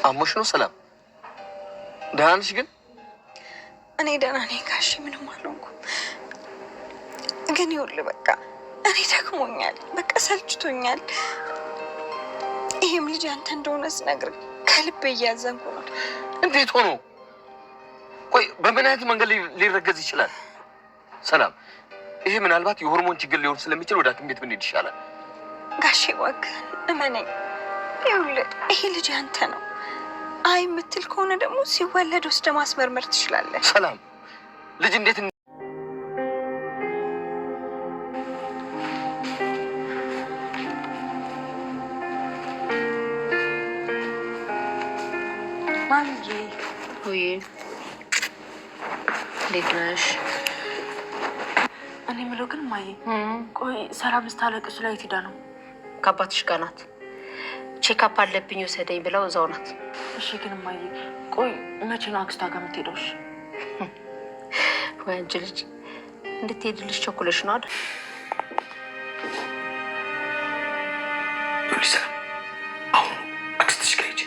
አሞሽ ነው ሰላም? ደህና ነሽ ግን? እኔ ደህና ነኝ ጋሼ፣ ምንም አልሆንኩም። ግን ይኸውልህ በቃ እኔ ደክሞኛል፣ በቃ ሰልችቶኛል። ይሄም ልጅ አንተ እንደሆነ ስነግርህ ከልቤ እያዘንኩ ነው። እንዴት ሆኖ? ቆይ በምን አይነት መንገድ ሊረገዝ ይችላል? ሰላም፣ ይሄ ምናልባት የሆርሞን ችግር ሊሆን ስለሚችል ወደ ሐኪም ቤት ብንሄድ ይሻላል። ጋሼ እባክህን እመነኝ። ይኸውልህ ይሄ ልጅ አንተ ነው። አይ የምትል ከሆነ ደግሞ ሲወለድ ወስደህ ማስመርመር ትችላለህ። ሰላም፣ ልጅ እንዴት ማንጂ ወይ እንዴት ነሽ? እኔ የምለው ግን ማዬ፣ ቆይ ሰላም ስታለቅሱ ላይ የት ሄዳ ነው? ከአባትሽ ጋር ናት። ቼክአፕ አለብኝ ውሰደኝ ብለው እዛው ናት። እሺ ግን ማዬ፣ ቆይ መቼ ነው አክስቷ ጋር የምትሄደው? ወይ አንቺ ልጅ እንድትሄድልሽ ቸኩለሽ ነው አይደል? ሰላም፣ አሁን አክስትሽ ጋር ሂጂ።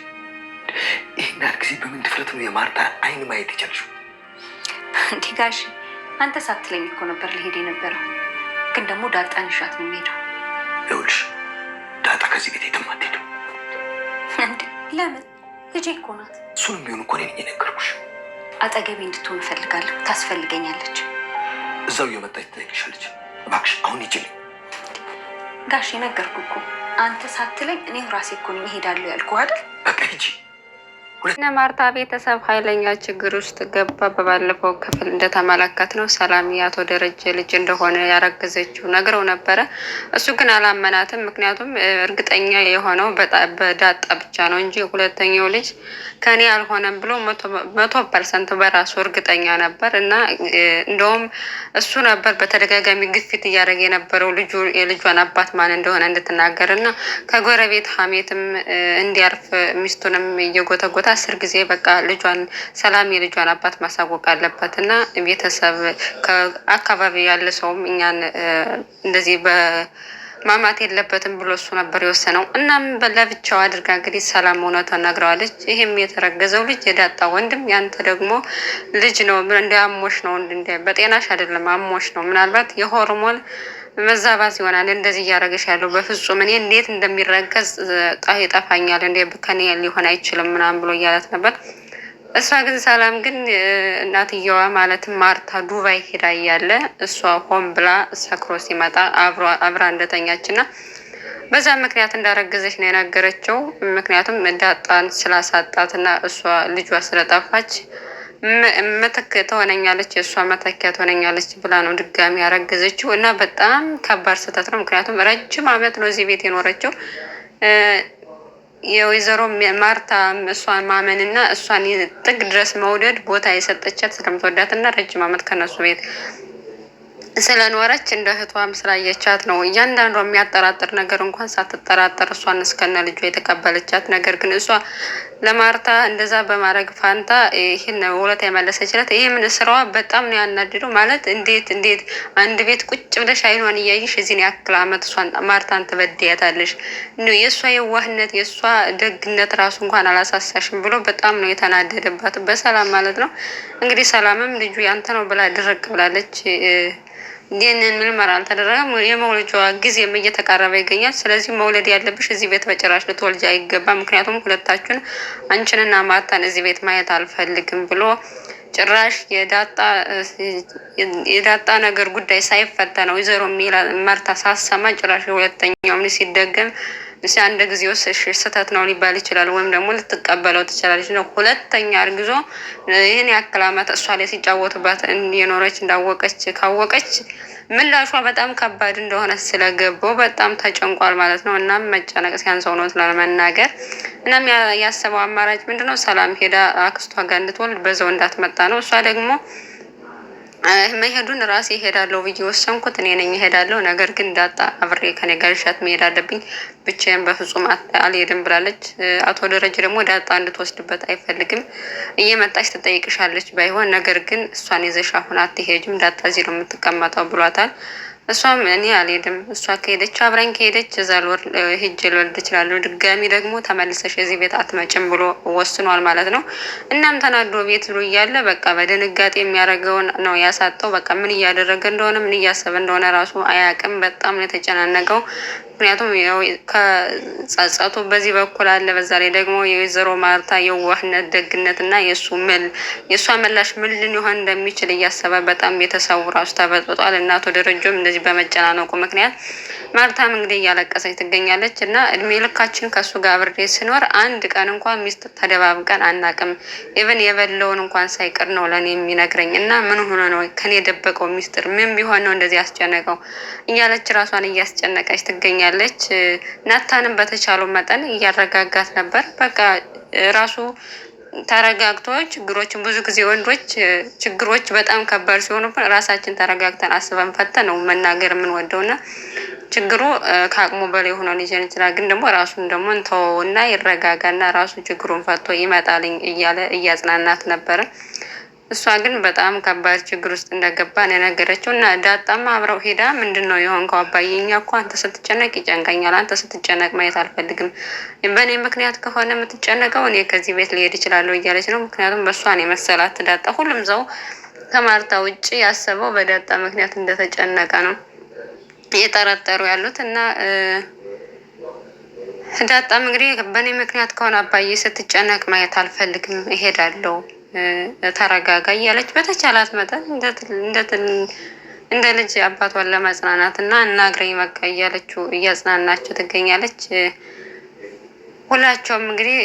ይህን ያህል ጊዜ በምን ድፍረት ነው የማርታ አይን ማየት የቻልሽው? እንዴ ጋሽ አንተ ሳትለኝ እኮ ነበር ልሄድ የነበረው። ግን ደግሞ ዳጣን ይሻት ነው የምሄደው። ይኸውልሽ ዳጣ ከዚህ ቤት የትም አትሄድም። እንዴ ለምን? ልጄ እኮ ናት። እሱንም ቢሆን እኮ እኔ ነኝ የነገርኩሽ። አጠገቤ እንድትሆን እፈልጋለሁ። ታስፈልገኛለች። እዛው እየመጣች ትጠይቅሻለች። እባክሽ አሁን ሂጂልኝ። ጋሽ ነገርኩህ እኮ አንተ ሳትለኝ እኔው ራሴ እኮ ነኝ እሄዳለሁ ያልኩህ አይደል? በቃ ሂጂ። እነ ማርታ ቤተሰብ ኃይለኛ ችግር ውስጥ ገባ። በባለፈው ክፍል እንደተመለከት ነው ሰላም የአቶ ደረጀ ልጅ እንደሆነ ያረገዘችው ነግረው ነበረ። እሱ ግን አላመናትም። ምክንያቱም እርግጠኛ የሆነው በዳጣ ብቻ ነው እንጂ ሁለተኛው ልጅ ከኔ አልሆነም ብሎ 100% በራሱ እርግጠኛ ነበር። እና እንደውም እሱ ነበር በተደጋጋሚ ግፊት እያደረገ የነበረው የልጇን አባት ማን እንደሆነ እንድትናገር እና ከጎረቤት ሀሜትም እንዲያርፍ ሚስቱንም እየጎተጎታ 10 ጊዜ በቃ ልጇን ሰላም የልጇን አባት ማሳወቅ አለበት እና ቤተሰብ ከአካባቢ ያለ ሰውም እኛን እንደዚህ በማማት የለበትም ብሎ እሱ ነበር የወሰነው። እናም ለብቻው አድርጋ እንግዲህ ሰላም እውነቷን ነግረዋለች። ይህም የተረገዘው ልጅ የዳጣ ወንድም ያንተ ደግሞ ልጅ ነው እንደ አሞሽ ነው በጤናሽ አይደለም አሞሽ ነው፣ ምናልባት የሆርሞን መዛባት ይሆናል እንደዚህ እያደረገሽ ያለው። በፍጹም እኔ እንዴት እንደሚረገዝ ይጠፋኛል፣ እንዴ ከኔ ሊሆን አይችልም ምናምን ብሎ እያላት ነበር። እሷ ግን ሰላም ግን እናትየዋ ማለትም ማርታ ዱባይ ሄዳ እያለ እሷ ሆን ብላ ሰክሮ ሲመጣ አብራ እንደተኛች እና በዛ ምክንያት እንዳረገዘች ነው የነገረችው። ምክንያቱም ዳጣን ስላሳጣት እና እሷ ልጇ ስለጠፋች መተክ ትሆነኛለች የእሷ መተኪያ ትሆነኛለች ብላ ነው ድጋሚ ያረገዘችው። እና በጣም ከባድ ስህተት ነው። ምክንያቱም ረጅም ዓመት ነው እዚህ ቤት የኖረችው። የወይዘሮ ማርታ እሷን ማመንና እሷን ጥግ ድረስ መውደድ ቦታ የሰጠቻት ስለምትወዳት እና ረጅም ዓመት ከነሱ ቤት ስለኖረች እንደ እህቷም ስላየቻት ነው እያንዳንዷ የሚያጠራጥር ነገር እንኳን ሳትጠራጠር እሷን እስከነ ልጇ የተቀበለቻት። ነገር ግን እሷ ለማርታ እንደዛ በማድረግ ፋንታ ይህን ውለታ የመለሰችላት። ይህ ምን ስራዋ በጣም ነው ያናድደው። ማለት እንዴት አንድ ቤት ቁጭ ብለሽ አይኗን እያይሽ እዚህን ያክል ዓመት እሷን ማርታን ትበድያታለሽ? የእሷ የዋህነት የእሷ ደግነት ራሱ እንኳን አላሳሳሽም ብሎ በጣም ነው የተናደደባት በሰላም ማለት ነው። እንግዲህ ሰላምም ልጁ ያንተ ነው ብላ ድርቅ ብላለች። ይህንን ምርመራ አልተደረገም። የመውለጃ ጊዜም እየተቃረበ ይገኛል። ስለዚህ መውለድ ያለብሽ እዚህ ቤት በጭራሽ ልትወልጂ አይገባም። ምክንያቱም ሁለታችሁን አንቺንና ማርታን እዚህ ቤት ማየት አልፈልግም ብሎ ጭራሽ የዳጣ ነገር ጉዳይ ሳይፈታ ነው ወይዘሮ ማርታ ሳሰማ ጭራሽ ሁለተኛውም ሲደገም አንድ ጊዜ ስህተት ነው ሊባል ይችላል፣ ወይም ደግሞ ልትቀበለው ትችላለች ነው። ሁለተኛ እርግዞ ይህን ያክል ዓመት እሷ ላይ ሲጫወቱባት የኖረች ካወቀች ምላሿ በጣም ከባድ እንደሆነ ስለገባው በጣም ተጨንቋል ማለት ነው። እናም መጨነቅ ሲያንሰው ነው ለመናገር። እናም ያሰበው አማራጭ ምንድነው? ሰላም ሄዳ አክስቷ ጋር እንድትወልድ በዛው እንዳትመጣ ነው። እሷ ደግሞ መሄዱን ራሴ እሄዳለሁ ብዬ ወሰንኩት እኔ ነኝ እሄዳለሁ። ነገር ግን ዳጣ አብሬ ከኔ ጋር ይሻት መሄድ አለብኝ፣ ብቻዬን በፍጹም አልሄድም ብላለች። አቶ ደረጀ ደግሞ ዳጣ እንድትወስድበት አይፈልግም። እየመጣች ትጠይቅሻለች ባይሆን፣ ነገር ግን እሷን ይዘሽ አሁን አትሄጂም፣ ዳጣ እዚህ ነው የምትቀመጠው ብሏታል። እሷም እኔ አልሄድም፣ እሷ ከሄደች አብራኝ ከሄደች እዛ ሂጅ ልወልድ እችላለሁ፣ ድጋሚ ደግሞ ተመልሰሽ እዚህ ቤት አትመጭም ብሎ ወስኗል ማለት ነው። እናም ተናዶ ቤት ብሎ እያለ በቃ በድንጋጤ የሚያደርገውን ነው ያሳጠው። በቃ ምን እያደረገ እንደሆነ ምን እያሰበ እንደሆነ ራሱ አያውቅም። በጣም ነው የተጨናነቀው። ምክንያቱም ከጸጸቱ በዚህ በኩል አለ። በዛ ላይ ደግሞ የወይዘሮ ማርታ የዋህነት ደግነት እና የእሷ ምላሽ ምን ሊሆን እንደሚችል እያሰበ በጣም ቤተሰቡ ራሱ ተበጥብጧል። እናቶ ደረጀም እንደዚህ በመጨናነቁ ምክንያት ማርታም እንግዲህ እያለቀሰች ትገኛለች። እና እድሜ ልካችን ከእሱ ጋር አብሬ ስኖር አንድ ቀን እንኳን ሚስት ተደባብቀን አናቅም። ኢቨን የበለውን እንኳን ሳይቀር ነው ለእኔ የሚነግረኝ። እና ምን ሆነ ነው ከኔ የደበቀው ሚስጥር ምን ቢሆን ነው እንደዚህ ያስጨነቀው እያለች ራሷን እያስጨነቀች ትገኛለች። ናታንም በተቻለው መጠን እያረጋጋት ነበር። በቃ ራሱ ተረጋግቶ ችግሮችን ብዙ ጊዜ ወንዶች ችግሮች በጣም ከባድ ሲሆኑብን ራሳችን ተረጋግተን አስበን ፈተን ነው መናገር የምንወደውና ችግሩ ከአቅሙ በላይ ሆኖ ሊሆን ይችላል። ግን ደግሞ ራሱን ደግሞ እንተወውና ይረጋጋና ራሱ ችግሩን ፈቶ ይመጣልኝ እያለ እያጽናናት ነበረ። እሷ ግን በጣም ከባድ ችግር ውስጥ እንደገባ ነው የነገረችው። እና ዳጣማ አብረው ሄዳ ምንድን ነው የሆንከው አባዬ? እኛ እኮ አንተ ስትጨነቅ ይጨንቀኛል፣ አንተ ስትጨነቅ ማየት አልፈልግም። በእኔ ምክንያት ከሆነ የምትጨነቀው እኔ ከዚህ ቤት ሊሄድ እችላለሁ እያለች ነው። ምክንያቱም በእሷን የመሰላት ዳጣ ሁሉም ሰው ከማርታ ውጭ ያሰበው በዳጣ ምክንያት እንደተጨነቀ ነው እየጠረጠሩ ያሉት። እና ዳጣም እንግዲህ በእኔ ምክንያት ከሆነ አባዬ ስትጨነቅ ማየት አልፈልግም፣ እሄዳለሁ፣ ተረጋጋ እያለች በተቻላት መጠን እንደ ልጅ አባቷን ለማጽናናት እና እናግረኝ በቃ እያለችው እያጽናናቸው ትገኛለች። ሁላቸውም እንግዲህ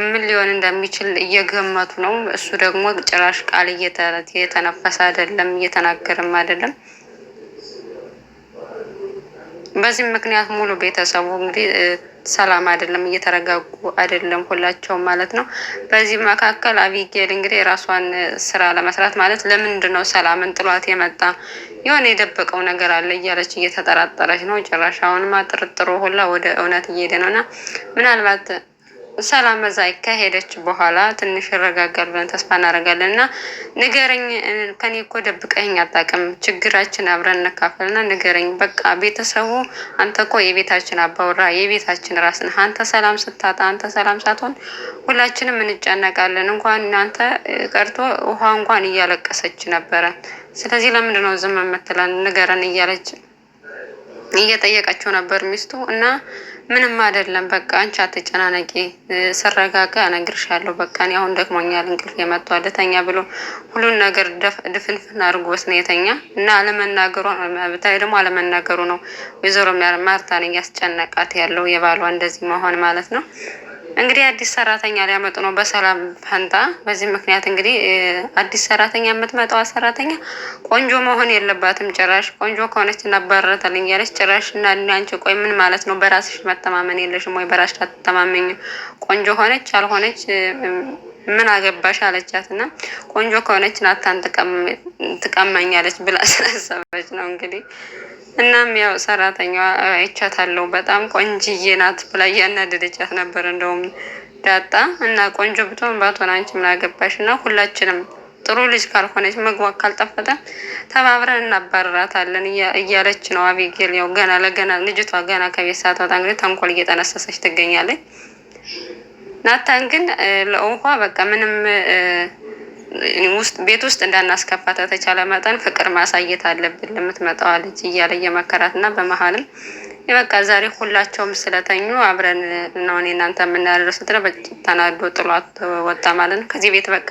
ምን ሊሆን እንደሚችል እየገመቱ ነው። እሱ ደግሞ ጭራሽ ቃል እየተነፈሰ አይደለም፣ እየተናገርም አይደለም። በዚህም ምክንያት ሙሉ ቤተሰቡ እንግዲህ ሰላም አይደለም፣ እየተረጋጉ አይደለም ሁላቸውም ማለት ነው። በዚህ መካከል አቢጌል እንግዲህ የራሷን ስራ ለመስራት ማለት ለምንድን ነው ሰላምን ጥሏት የመጣ የሆነ የደበቀው ነገር አለ እያለች እየተጠራጠረች ነው። ጭራሽ አሁንማ ጥርጥሩ ሁላ ወደ እውነት እየሄደ ነው። እና ምናልባት ሰላም እዛ ከሄደች በኋላ ትንሽ ይረጋጋል ብለን ተስፋ እናደርጋለን። እና ንገረኝ፣ ከኔ እኮ ደብቀኝ አታውቅም፣ ችግራችን አብረን እንካፈልና ንገረኝ በቃ ቤተሰቡ አንተ እኮ የቤታችን አባወራ የቤታችን ራስ ነህ። አንተ ሰላም ስታጣ አንተ ሰላም ሳትሆን ሁላችንም እንጨነቃለን። እንኳን እናንተ ቀርቶ ውሃ እንኳን እያለቀሰች ነበረ። ስለዚህ ለምንድን ነው ዝም የምትለን? ንገረን እያለች እየጠየቀችው ነበር ሚስቱ። እና ምንም አይደለም በቃ አንቺ አትጨናነቂ፣ ስረጋጋ እነግርሻለሁ። በቃ እኔ አሁን ደክሞኛል፣ እንቅልፍ የመጣው ልተኛ ብሎ ሁሉን ነገር ድፍንፍን አድርጎት ነው የተኛ። እና አለመናገሩ በተለይ ደግሞ አለመናገሩ ነው ወይዘሮ ማርታን እያስጨነቃት ያለው የባሏ እንደዚህ መሆን ማለት ነው። እንግዲህ አዲስ ሰራተኛ ሊያመጡ ነው በሰላም ፈንታ። በዚህ ምክንያት እንግዲህ አዲስ ሰራተኛ የምትመጣዋ ሰራተኛ ቆንጆ መሆን የለባትም። ጭራሽ ቆንጆ ከሆነች እናባረታለን እያለች ጭራሽ እና አንቺ ቆይ ምን ማለት ነው? በራስሽ መተማመን የለሽም ወይ? በራስሽ አትተማመኝ? ቆንጆ ሆነች አልሆነች ምን አገባሽ አለቻት። እና ቆንጆ ከሆነች ናታን ትቀማኛለች ብላ ስላሰበች ነው እንግዲህ። እናም ያው ሰራተኛዋ አይቻታለሁ በጣም ቆንጅዬ ናት ብላ እያናደደቻት ነበር እንደውም ዳጣ። እና ቆንጆ ብትሆን ባትሆን አንቺ ምን አገባሽ? እና ሁላችንም ጥሩ ልጅ ካልሆነች መግባት ካልጠፈተ ተባብረን እናባረራታለን እያለች ነው አቢጌል። ያው ገና ለገና ልጅቷ ገና ከቤት ሳትወጣ እንግዲህ ተንኮል እየጠነሰሰች ትገኛለች። ናታን ግን ለውሃ በቃ ምንም ቤት ውስጥ እንዳናስከፋት ተቻለ መጠን ፍቅር ማሳየት አለብን ለምትመጣዋ ልጅ እያለ እየመከራት እና በመሀልም በቃ ዛሬ ሁላቸውም ስለተኙ አብረን ነው እኔ እናንተ የምናደርገው ስትለው ተናዶ ጥሏት ወጣ ማለት ነው። ከዚህ ቤት በቃ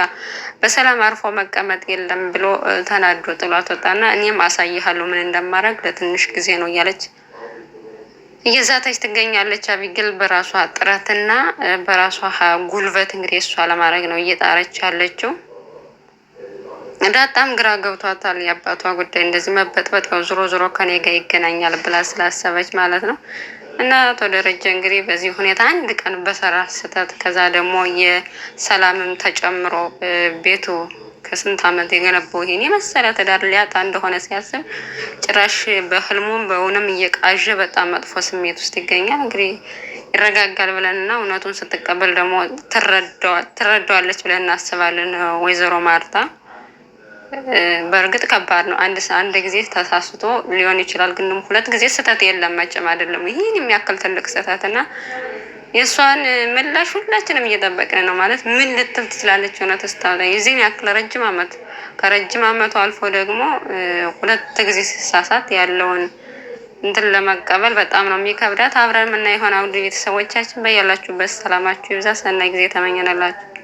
በሰላም አርፎ መቀመጥ የለም ብሎ ተናዶ ጥሏት ወጣና እኔም አሳይሃለሁ ምን እንደማደርግ ለትንሽ ጊዜ ነው እያለች እየዛተች ትገኛለች። አቢጌል በራሷ ጥረትና በራሷ ጉልበት እንግዲህ እሷ ለማድረግ ነው እየጣረች ያለችው። ዳጣም ግራ ገብቷታል የአባቷ ጉዳይ እንደዚህ መበጥበጥ ነው ዞሮ ዞሮ ከኔ ጋር ይገናኛል ብላ ስላሰበች ማለት ነው። እና አቶ ደረጀ እንግዲህ በዚህ ሁኔታ አንድ ቀን በሰራ ስህተት ከዛ ደግሞ የሰላምም ተጨምሮ ቤቱ ከስንት ዓመት የገነባው ይሄን የመሰለ ትዳር ሊያጣ እንደሆነ ሲያስብ ጭራሽ በህልሙም በእውንም እየቃዠ በጣም መጥፎ ስሜት ውስጥ ይገኛል። እንግዲህ ይረጋጋል ብለን እና እውነቱን ስትቀበል ደግሞ ትረዳዋለች ብለን እናስባለን ወይዘሮ ማርታ። በእርግጥ ከባድ ነው። አንድ ጊዜ ተሳስቶ ሊሆን ይችላል፣ ግን ሁለት ጊዜ ስህተት የለም መቼም አይደለም። ይህን የሚያክል ትልቅ ስህተት እና የእሷን ምላሽ ሁላችንም እየጠበቅን ነው። ማለት ምን ልትል ትችላለች? እውነት ስታላይ የዚህን ያክል ረጅም ዓመት ከረጅም ዓመቱ አልፎ ደግሞ ሁለት ጊዜ ሲሳሳት ያለውን እንትን ለመቀበል በጣም ነው የሚከብዳት። አብረን የምናየው የሆነ ውድ ቤተሰቦቻችን በያላችሁበት ሰላማችሁ ይብዛ። ሰናይ ጊዜ ተመኘንላችሁ።